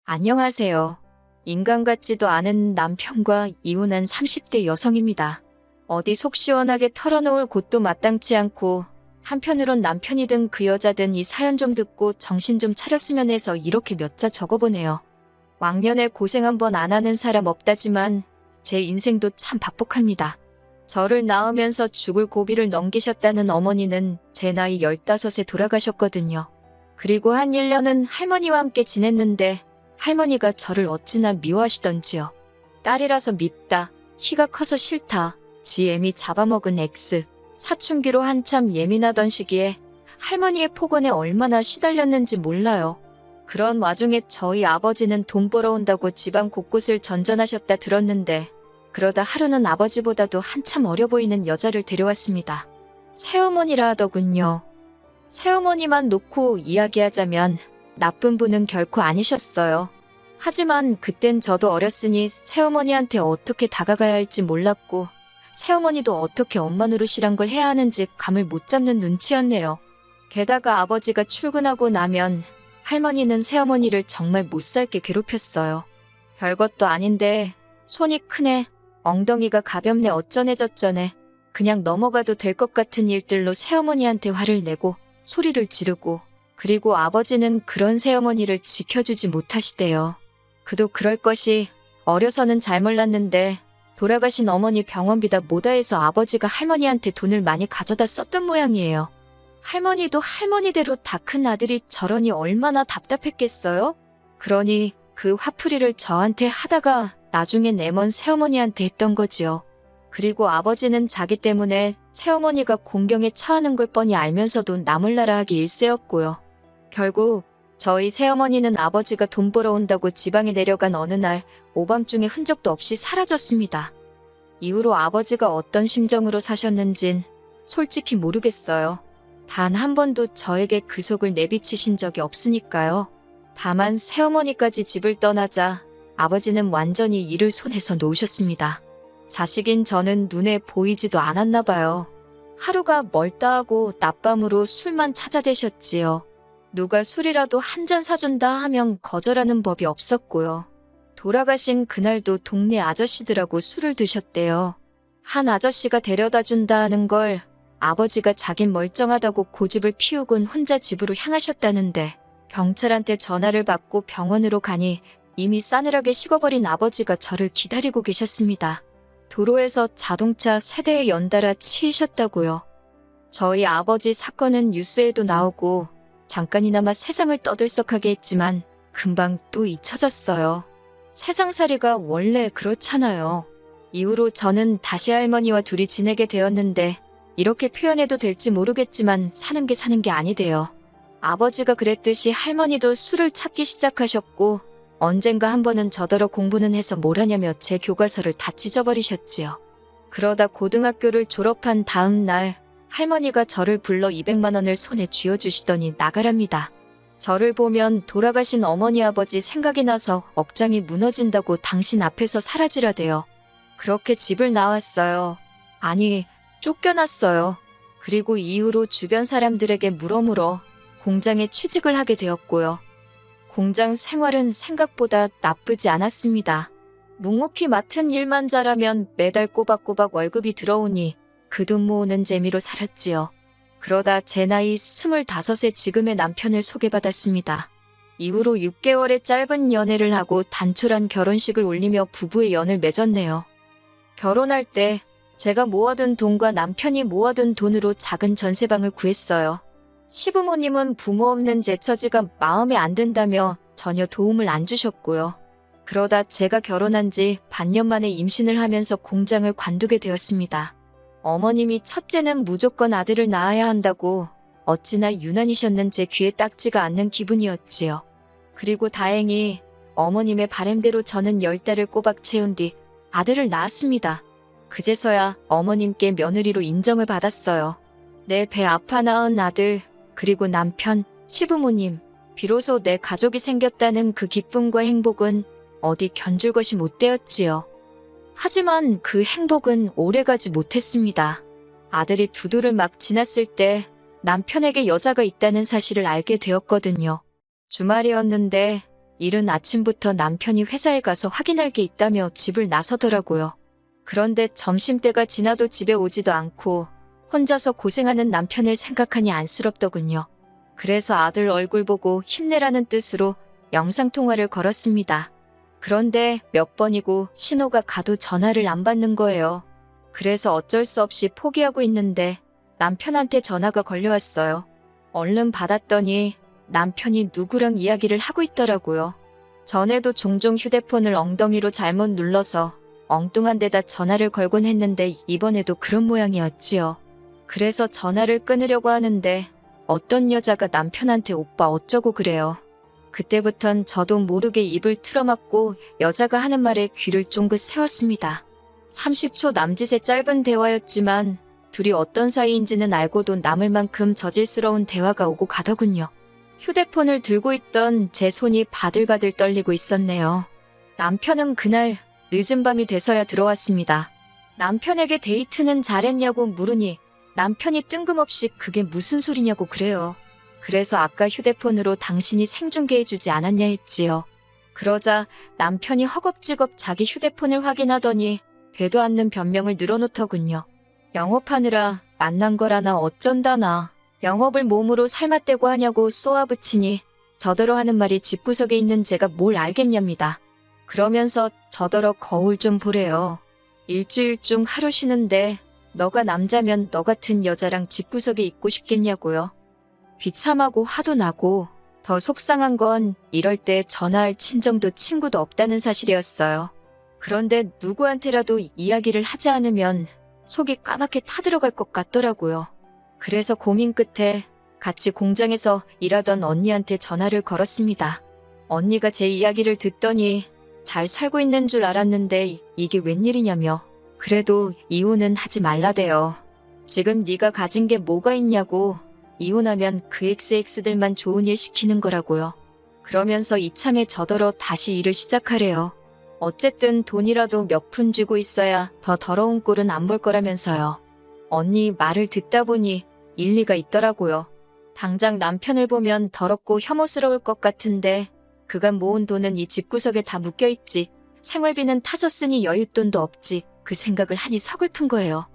안녕하세요. 인간 같지도 않은 남편과 이혼한 30대 여성입니다. 어디 속 시원하게 털어놓을 곳도 마땅치 않고 한편으론 남편이든 그 여자든 이 사연 좀 듣고 정신 좀 차렸으면 해서 이렇게 몇 자 적어보네요. 왕년에 고생 한 번 안 하는 사람 없다지만 제 인생도 참 박복합니다. 저를 낳으면서 죽을 고비를 넘기셨다는 어머니는 제 나이 15에 돌아가셨거든요. 그리고 한 1년은 할머니와 함께 지냈는데 할머니가 저를 어찌나 미워하시던지요. 딸이라서 밉다, 키가 커서 싫다, 지 애미 잡아먹은 X, 사춘기로 한참 예민하던 시기에 할머니의 폭언에 얼마나 시달렸는지 몰라요. 그런 와중에 저희 아버지는 돈 벌어온다고 집안 곳곳을 전전하셨다 들었는데 그러다 하루는 아버지보다도 한참 어려 보이는 여자를 데려왔습니다. 새어머니라 하더군요. 새어머니만 놓고 이야기하자면 나쁜 분은 결코 아니셨어요. 하지만 그땐 저도 어렸으니 새어머니한테 어떻게 다가가야 할지 몰랐고 새어머니도 어떻게 엄마 노릇이란 걸 해야 하는지 감을 못 잡는 눈치였네요. 게다가 아버지가 출근하고 나면 할머니는 새어머니를 정말 못살게 괴롭혔어요. 별것도 아닌데 손이 크네, 엉덩이가 가볍네 어쩌네 저쩌네 그냥 넘어가도 될 것 같은 일들로 새어머니한테 화를 내고 소리를 지르고 그리고 아버지는 그런 새어머니를 지켜주지 못하시대요. 그도 그럴 것이 어려서는 잘 몰랐는데 돌아가신 어머니 병원비다 뭐다 해서 아버지가 할머니한테 돈을 많이 가져다 썼던 모양이에요. 할머니도 할머니대로 다 큰 아들이 저러니 얼마나 답답했겠어요? 그러니 그 화풀이를 저한테 하다가 나중엔 애먼 새어머니한테 했던 거지요. 그리고 아버지는 자기 때문에 새어머니가 공경에 처하는 걸 뻔히 알면서도 나몰라라 하기 일쑤였고요. 결국 저희 새어머니는 아버지가 돈 벌어온다고 지방에 내려간 어느 날 오밤중에 흔적도 없이 사라졌습니다. 이후로 아버지가 어떤 심정으로 사셨는진 솔직히 모르겠어요. 단 한 번도 저에게 그 속을 내비치신 적이 없으니까요. 다만 새어머니까지 집을 떠나자 아버지는 완전히 일을 손에서 놓으셨습니다. 자식인 저는 눈에 보이지도 않았나 봐요. 하루가 멀다 하고 낮밤으로 술만 찾아대셨지요. 누가 술이라도 한 잔 사준다 하면 거절하는 법이 없었고요. 돌아가신 그날도 동네 아저씨들하고 술을 드셨대요. 한 아저씨가 데려다 준다 하는 걸 아버지가 자긴 멀쩡하다고 고집을 피우곤 혼자 집으로 향하셨다는데 경찰한테 전화를 받고 병원으로 가니 이미 싸늘하게 식어버린 아버지가 저를 기다리고 계셨습니다. 도로에서 자동차 세대에 연달아 치이셨다고요. 저희 아버지 사건은 뉴스에도 나오고 잠깐이나마 세상을 떠들썩하게 했지만 금방 또 잊혀졌어요. 세상살이가 원래 그렇잖아요. 이후로 저는 다시 할머니와 둘이 지내게 되었는데 이렇게 표현해도 될지 모르겠지만 사는 게 아니대요. 아버지가 그랬듯이 할머니도 술을 찾기 시작하셨고 언젠가 한 번은 저더러 공부는 해서 뭘 하냐며 제 교과서를 다 찢어버리셨지요. 그러다 고등학교를 졸업한 다음 날 할머니가 저를 불러 200만 원을 손에 쥐어주시더니 나가랍니다. 저를 보면 돌아가신 어머니 아버지 생각이 나서 억장이 무너진다고 당신 앞에서 사라지라대요. 그렇게 집을 나왔어요. 아니, 쫓겨났어요. 그리고 이후로 주변 사람들에게 물어물어 공장에 취직을 하게 되었고요. 공장 생활은 생각보다 나쁘지 않았습니다. 묵묵히 맡은 일만 잘하면 매달 꼬박꼬박 월급이 들어오니 그 돈 모으는 재미로 살았지요. 그러다 제 나이 25에 지금의 남편을 소개받았습니다. 이후로 6개월의 짧은 연애를 하고 단촐한 결혼식을 올리며 부부의 연을 맺었네요. 결혼할 때 제가 모아둔 돈과 남편이 모아둔 돈으로 작은 전세방을 구했어요. 시부모님은 부모 없는 제 처지가 마음에 안 든다며 전혀 도움을 안 주셨고요. 그러다 제가 결혼한 지 반년 만에 임신을 하면서 공장을 관두게 되었습니다. 어머님이 첫째는 무조건 아들을 낳아야 한다고 어찌나 유난이셨는 제 귀에 딱지가 않는 기분이었지요. 그리고 다행히 어머님의 바램대로 저는 10달을 꼬박 채운 뒤 아들을 낳았습니다. 그제서야 어머님께 며느리로 인정을 받았어요. 내 배 아파 낳은 아들, 그리고 남편, 시부모님, 비로소 내 가족이 생겼다는 그 기쁨과 행복은 어디 견줄 것이 못 되었지요. 하지만 그 행복은 오래가지 못했습니다. 아들이 2돌을 막 지났을 때 남편에게 여자가 있다는 사실을 알게 되었거든요. 주말이었는데 이른 아침부터 남편이 회사에 가서 확인할 게 있다며 집을 나서더라고요. 그런데 점심때가 지나도 집에 오지도 않고 혼자서 고생하는 남편을 생각하니 안쓰럽더군요. 그래서 아들 얼굴 보고 힘내라는 뜻으로 영상통화를 걸었습니다. 그런데 몇 번이고 신호가 가도 전화를 안 받는 거예요. 그래서 어쩔 수 없이 포기하고 있는데 남편한테 전화가 걸려왔어요. 얼른 받았더니 남편이 누구랑 이야기를 하고 있더라고요. 전에도 종종 휴대폰을 엉덩이로 잘못 눌러서 엉뚱한 데다 전화를 걸곤 했는데 이번에도 그런 모양이었지요. 그래서 전화를 끊으려고 하는데 어떤 여자가 남편한테 오빠 어쩌고 그래요. 그때부턴 저도 모르게 입을 틀어막고 여자가 하는 말에 귀를 쫑긋 세웠습니다. 30초 남짓의 짧은 대화였지만 둘이 어떤 사이인지는 알고도 남을 만큼 저질스러운 대화가 오고 가더군요. 휴대폰을 들고 있던 제 손이 바들바들 떨리고 있었네요. 남편은 그날 늦은 밤이 돼서야 들어왔습니다. 남편에게 데이트는 잘했냐고 물으니 남편이 뜬금없이 그게 무슨 소리냐고 그래요. 그래서 아까 휴대폰으로 당신이 생중계해주지 않았냐 했지요. 그러자 남편이 허겁지겁 자기 휴대폰을 확인하더니 되도 않는 변명을 늘어놓더군요. 영업하느라 만난 거라나 어쩐다나 영업을 몸으로 삶아떼고 하냐고 쏘아붙이니 저더러 하는 말이 집구석에 있는 제가 뭘 알겠냐입니다. 그러면서 저더러 거울 좀 보래요. 일주일 중 하루 쉬는데 너가 남자면 너 같은 여자랑 집구석에 있고 싶겠냐고요. 비참하고 화도 나고 더 속상한 건 이럴 때 전화할 친정도 친구도 없다는 사실이었어요. 그런데 누구한테라도 이야기를 하지 않으면 속이 까맣게 타들어갈 것 같더라고요. 그래서 고민 끝에 같이 공장에서 일하던 언니한테 전화를 걸었습니다. 언니가 제 이야기를 듣더니 잘 살고 있는 줄 알았는데 이게 웬일이냐며 그래도 이혼은 하지 말라대요. 지금 네가 가진 게 뭐가 있냐고 이혼하면 그 XX들만 좋은 일 시키는 거라고요. 그러면서 이참에 저더러 다시 일을 시작하래요. 어쨌든 돈이라도 몇 푼 쥐고 있어야 더 더러운 꼴은 안 볼 거라면서요. 언니 말을 듣다 보니 일리가 있더라고요. 당장 남편을 보면 더럽고 혐오스러울 것 같은데 그간 모은 돈은 이 집구석에 다 묶여있지. 생활비는 타서 쓰니 여윳돈도 없지. 그 생각을 하니 서글픈 거예요.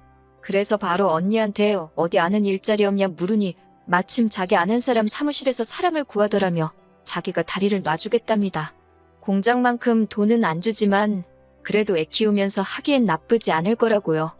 그래서 바로 언니한테 어디 아는 일자리 없냐 물으니 마침 자기 아는 사람 사무실에서 사람을 구하더라며 자기가 다리를 놔주겠답니다. 공장만큼 돈은 안 주지만 그래도 애 키우면서 하기엔 나쁘지 않을 거라고요.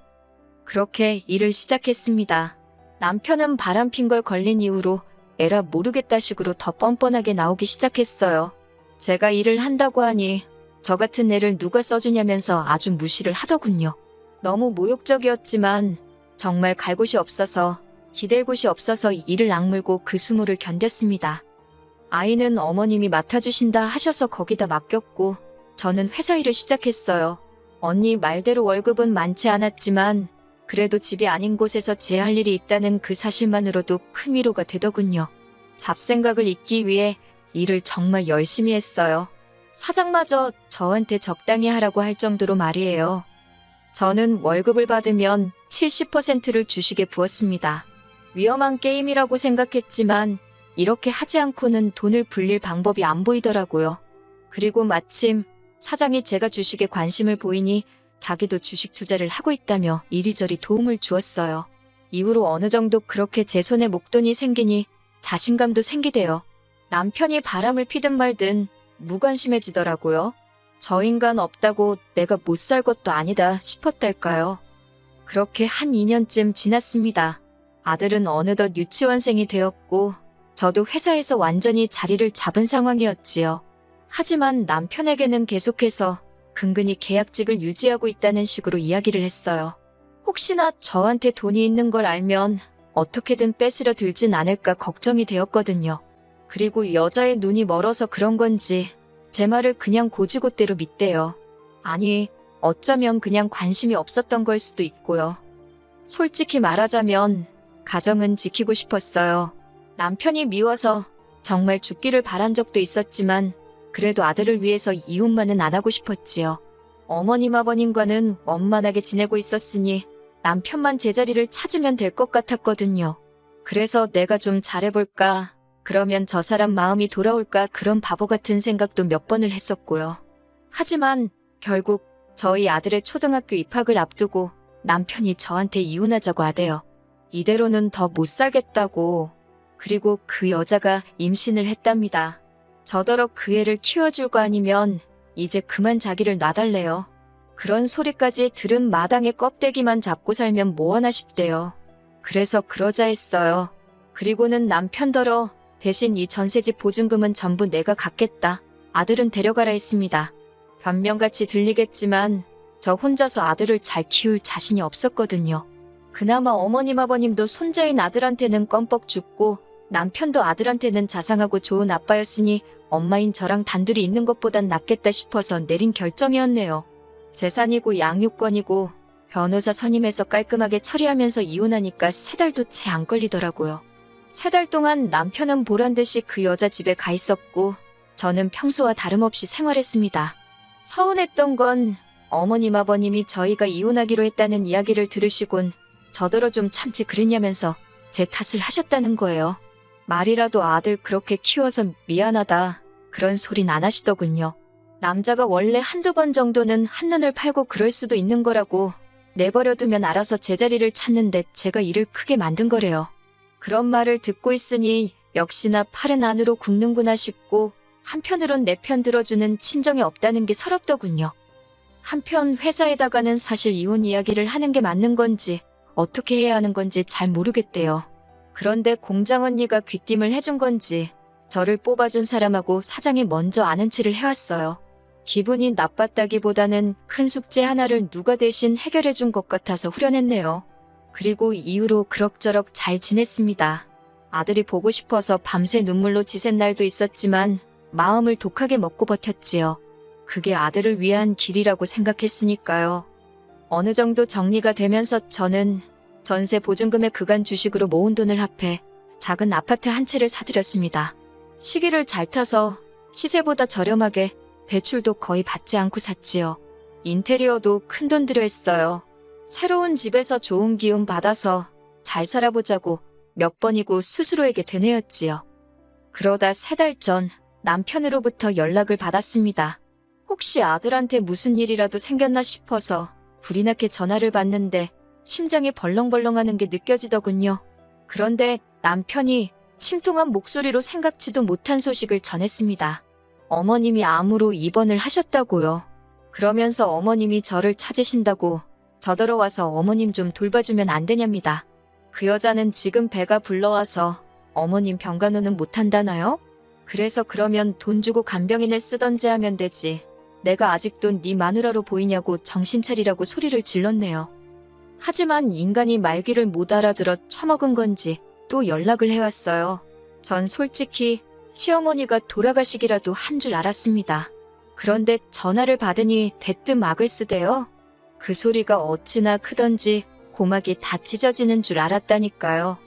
그렇게 일을 시작했습니다. 남편은 바람핀 걸 걸린 이후로 에라 모르겠다 식으로 더 뻔뻔하게 나오기 시작했어요. 제가 일을 한다고 하니 저 같은 애를 누가 써주냐면서 아주 무시를 하더군요. 너무 모욕적이었지만 정말 갈 곳이 없어서 기댈 곳이 없어서 이를 악물고 그 수모를 견뎠습니다. 아이는 어머님이 맡아주신다 하셔서 거기다 맡겼고 저는 회사 일을 시작했어요. 언니 말대로 월급은 많지 않았지만 그래도 집이 아닌 곳에서 제 할 일이 있다는 그 사실만으로도 큰 위로가 되더군요. 잡생각을 잊기 위해 일을 정말 열심히 했어요. 사장마저 저한테 적당히 하라고 할 정도로 말이에요. 저는 월급을 받으면 70%를 주식에 부었습니다. 위험한 게임이라고 생각했지만 이렇게 하지 않고는 돈을 불릴 방법이 안 보이더라고요. 그리고 마침 사장이 제가 주식에 관심을 보이니 자기도 주식 투자를 하고 있다며 이리저리 도움을 주었어요. 이후로 어느 정도 그렇게 제 손에 목돈이 생기니 자신감도 생기대요. 남편이 바람을 피든 말든 무관심해지더라고요. 저 인간 없다고 내가 못 살 것도 아니다 싶었달까요. 그렇게 한 2년쯤 지났습니다. 아들은 어느덧 유치원생이 되었고 저도 회사에서 완전히 자리를 잡은 상황이었지요. 하지만 남편에게는 계속해서 근근히 계약직을 유지하고 있다는 식으로 이야기를 했어요. 혹시나 저한테 돈이 있는 걸 알면 어떻게든 뺏으려 들진 않을까 걱정이 되었거든요. 그리고 여자의 눈이 멀어서 그런 건지 제 말을 그냥 고지고대로 믿대요. 아니, 어쩌면 그냥 관심이 없었던 걸 수도 있고요. 솔직히 말하자면 가정은 지키고 싶었어요. 남편이 미워서 정말 죽기를 바란 적도 있었지만 그래도 아들을 위해서 이혼만은 안 하고 싶었지요. 어머님 아버님과는 원만하게 지내고 있었으니 남편만 제자리를 찾으면 될 것 같았거든요. 그래서 내가 좀 잘해볼까 그러면 저 사람 마음이 돌아올까 그런 바보 같은 생각도 몇 번을 했었고요. 하지만 결국 저희 아들의 초등학교 입학을 앞두고 남편이 저한테 이혼하자고 하대요. 이대로는 더 못 살겠다고. 그리고 그 여자가 임신을 했답니다. 저더러 그 애를 키워줄 거 아니면 이제 그만 자기를 놔달래요. 그런 소리까지 들은 마당에 껍데기만 잡고 살면 뭐하나 싶대요. 그래서 그러자 했어요. 그리고는 남편더러 대신 이 전세집 보증금은 전부 내가 갚겠다. 아들은 데려가라 했습니다. 변명같이 들리겠지만 저 혼자서 아들을 잘 키울 자신이 없었거든요. 그나마 어머님 아버님도 손자인 아들한테는 껌뻑 죽고 남편도 아들한테는 자상하고 좋은 아빠였으니 엄마인 저랑 단둘이 있는 것보단 낫겠다 싶어서 내린 결정이었네요. 재산이고 양육권이고 변호사 선임해서 깔끔하게 처리하면서 이혼하니까 3달도 채 안 걸리더라고요. 3달 동안 남편은 보란듯이 그 여자 집에 가 있었고 저는 평소와 다름없이 생활했습니다. 서운했던 건 어머님 아버님이 저희가 이혼하기로 했다는 이야기를 들으시곤 저더러 좀 참지 그랬냐면서 제 탓을 하셨다는 거예요. 말이라도 아들 그렇게 키워서 미안하다 그런 소린 안 하시더군요. 남자가 원래 한두 번 정도는 한눈을 팔고 그럴 수도 있는 거라고 내버려두면 알아서 제자리를 찾는데 제가 일을 크게 만든 거래요. 그런 말을 듣고 있으니 역시나 팔은 안으로 굽는구나 싶고 한편으론 내 편 들어주는 친정이 없다는 게 서럽더군요. 한편 회사에다가는 사실 이혼 이야기를 하는 게 맞는 건지 어떻게 해야 하는 건지 잘 모르겠대요. 그런데 공장 언니가 귀띔을 해준 건지 저를 뽑아준 사람하고 사장이 먼저 아는 체를 해왔어요. 기분이 나빴다기보다는 큰 숙제 하나를 누가 대신 해결해준 것 같아서 후련했네요. 그리고 이후로 그럭저럭 잘 지냈습니다. 아들이 보고 싶어서 밤새 눈물로 지샌 날도 있었지만 마음을 독하게 먹고 버텼지요. 그게 아들을 위한 길이라고 생각했으니까요. 어느 정도 정리가 되면서 저는 전세 보증금의 그간 주식으로 모은 돈을 합해 작은 아파트 한 채를 사들였습니다. 시기를 잘 타서 시세보다 저렴하게 대출도 거의 받지 않고 샀지요. 인테리어도 큰돈 들여 했어요. 새로운 집에서 좋은 기운 받아서 잘 살아보자고 몇 번이고 스스로에게 되뇌었지요. 그러다 3달 전 남편으로부터 연락을 받았습니다. 혹시 아들한테 무슨 일이라도 생겼나 싶어서 불이 나게 전화를 받는데 심장이 벌렁벌렁하는 게 느껴지더군요. 그런데 남편이 침통한 목소리로 생각지도 못한 소식을 전했습니다. 어머님이 암으로 입원을 하셨다고요. 그러면서 어머님이 저를 찾으신다고 저더러 와서 어머님 좀 돌봐주면 안 되냐입니다. 그 여자는 지금 배가 불러와서 어머님 병간호는 못한다나요? 그래서 그러면 돈 주고 간병인을 쓰던지 하면 되지. 내가 아직도 네 마누라로 보이냐고 정신 차리라고 소리를 질렀네요. 하지만 인간이 말귀를 못 알아들어 처먹은 건지 또 연락을 해왔어요. 전 솔직히 시어머니가 돌아가시기라도 한 줄 알았습니다. 그런데 전화를 받으니 대뜸 악을 쓰대요. 그 소리가 어찌나 크던지 고막이 다 찢어지는 줄 알았다니까요.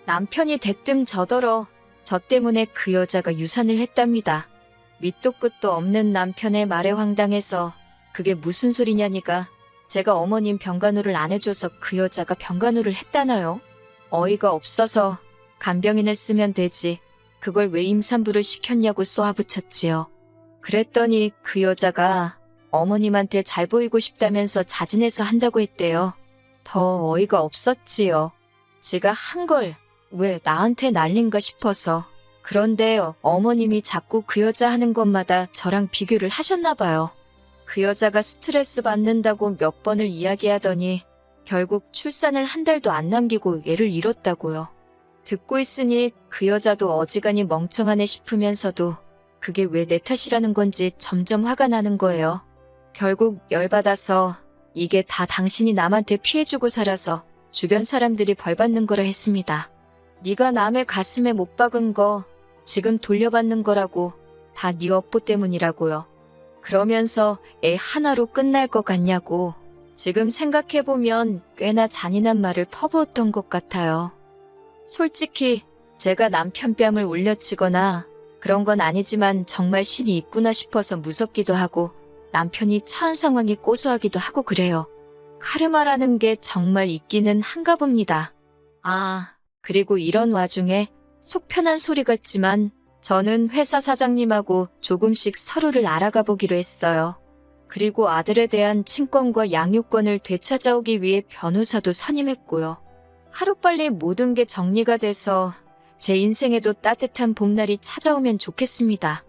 남편이 대뜸 저더러 저 때문에 그 여자가 유산을 했답니다. 밑도 끝도 없는 남편의 말에 황당해서 그게 무슨 소리냐니까 제가 어머님 병간호를 안 해줘서 그 여자가 병간호를 했다나요? 어이가 없어서 간병인을 쓰면 되지 그걸 왜 임산부를 시켰냐고 쏘아붙였지요. 그랬더니 그 여자가 어머님한테 잘 보이고 싶다면서 자진해서 한다고 했대요. 더 어이가 없었지요. 제가 한 걸 왜 나한테 날린가 싶어서. 그런데 어머님이 자꾸 그 여자 하는 것마다 저랑 비교를 하셨나 봐요. 그 여자가 스트레스 받는다고 몇 번을 이야기하더니 결국 출산을 한 달도 안 남기고 애를 잃었다고요. 듣고 있으니 그 여자도 어지간히 멍청하네 싶으면서도 그게 왜 내 탓이라는 건지 점점 화가 나는 거예요. 결국 열받아서 이게 다 당신이 남한테 피해주고 살아서 주변 사람들이 벌받는 거라 했습니다. 네가 남의 가슴에 못 박은 거 지금 돌려받는 거라고 다 네 업보 때문이라고요. 그러면서 애 하나로 끝날 것 같냐고 지금 생각해보면 꽤나 잔인한 말을 퍼부었던 것 같아요. 솔직히 제가 남편 뺨을 올려치거나 그런 건 아니지만 정말 신이 있구나 싶어서 무섭기도 하고 남편이 처한 상황이 고소하기도 하고 그래요. 카르마라는 게 정말 있기는 한가 봅니다. 아, 그리고 이런 와중에 속 편한 소리 같지만 저는 회사 사장님하고 조금씩 서로를 알아가 보기로 했어요. 그리고 아들에 대한 친권과 양육권을 되찾아오기 위해 변호사도 선임했고요. 하루빨리 모든 게 정리가 돼서 제 인생에도 따뜻한 봄날이 찾아오면 좋겠습니다.